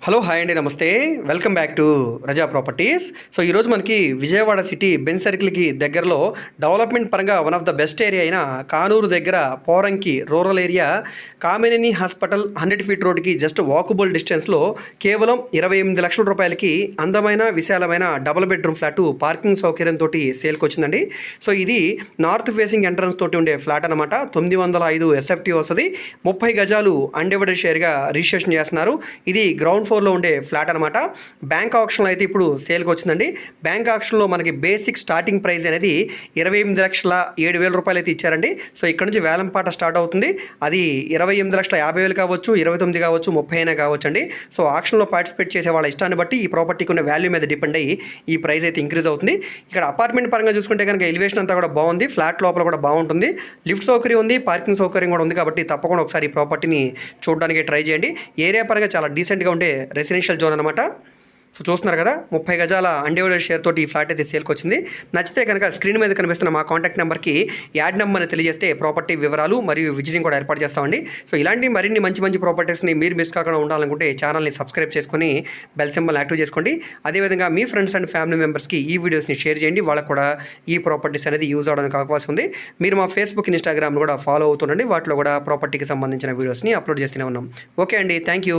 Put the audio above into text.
Hello hi అండి, నమస్తే. Welcome back to Raza properties. So ఈరోజు మనకి విజయవాడ సిటీ బెంజ్ సర్కిల్కి దగ్గరలో డెవలప్మెంట్ పరంగా one of the best area అయిన కానూరు దగ్గర Poranki rural area Kamineni hospital 100 feet రోడ్కి జస్ట్ వాకబుల్ డిస్టెన్స్లో కేవలం 28 లక్షల రూపాయలకి అందమైన విశాలమైన డబుల్ బెడ్రూమ్ ఫ్లాటు పార్కింగ్ సౌకర్యంతో సేల్కి వచ్చిందండి. సో ఇది నార్త్ ఫేసింగ్ ఎంట్రన్స్ తోటి ఉండే ఫ్లాట్ అనమాట. 905 ఎస్ఎఫ్టీ వస్తుంది. 30 గజాలు అన్డివైడెడ్ షేర్గా రిజిస్ట్రేషన్ చేస్తున్నారు. ఇది గ్రౌండ్ ఫ్లోర్లో ఉండే ఫ్లాట్ అనమాట. బ్యాంక్ ఆప్షన్లో అయితే ఇప్పుడు సేల్కి వచ్చిందండి. బ్యాంక్ ఆప్షన్లో మనకి బేసిక్ స్టార్టింగ్ ప్రైస్ అనేది 28,07,000 రూపాయలు అయితే ఇచ్చారండి. సో ఇక్కడ నుంచి వేలంపాట స్టార్ట్ అవుతుంది. అది 28,50,000 కావచ్చు, 29 కావచ్చు, 30 అయినా కావచ్చు అండి. సో ఆప్షన్లో పార్టిసిపేట్ చేసే వాళ్ళ ఇష్టాన్ని బట్టి ఈ ప్రాపర్టీకి ఉన్న వాల్యూ మీద డిపెండ్ అయ్యి ఈ ప్రైస్ అయితే ఇంక్రీజ్ అవుతుంది. ఇక్కడ అపార్ట్మెంట్ పరంగా చూసుకుంటే కనుక ఎలివేషన్ అంతా కూడా బాగుంది. ఫ్లాట్ లోపల కూడా బాగుంటుంది. లిఫ్ట్ సౌకర్యం ఉంది, పార్కింగ్ సౌకర్యం కూడా ఉంది. కాబట్టి తప్పకుండా ఒకసారి ఈ ప్రాపర్టీని చూడడానికి ట్రై చేయండి. ఏరియా పరంగా చాలా డీసెంట్గా ఉండే రెసిడెన్షియల్ జోన్ అనమాట. సో చూస్తున్నారు కదా, 30 గజాల అన్డివైడెడ్ షేర్ తోటి ఈ ఫ్లాట్ అయితే సేల్కి వచ్చింది. నచ్చితే కనుక స్క్రీన్ మీద కనిపిస్తున్న మా కాంటాక్ట్ నెంబర్కి యాడ్ నెంబర్ని తెలియజేస్తే ప్రాపర్టీ వివరాలు మరియు విజిటింగ్ కూడా ఏర్పాటు చేస్తామండి. సో ఇలాంటి మరిన్ని మంచి ప్రాపర్టీస్ని మీరు మిస్ కాకుండా ఉండాలనుకుంటే ఛానల్ని సబ్స్క్రైబ్ చేసుకొని బెల్ సింబల్ యాక్టివ్ చేసుకోండి. అదేవిధంగా మీ ఫ్రెండ్స్ అండ్ ఫ్యామిలీ మెంబర్స్కి ఈ వీడియోస్ని షేర్ చేయండి. వాళ్ళకు కూడా ఈ ప్రాపర్టీస్ అనేది యూజ్ అవడానికి అవకాశం ఉంది. మీరు మా ఫేస్బుక్, ఇన్స్టాగ్రామ్ కూడా ఫాలో అవుతుండండి. వాటిలో కూడా ప్రాపర్టీకి సంబంధించిన వీడియోస్ని అప్లోడ్ చేస్తూనే ఉన్నాం. ఓకే అండి, థ్యాంక్ యూ.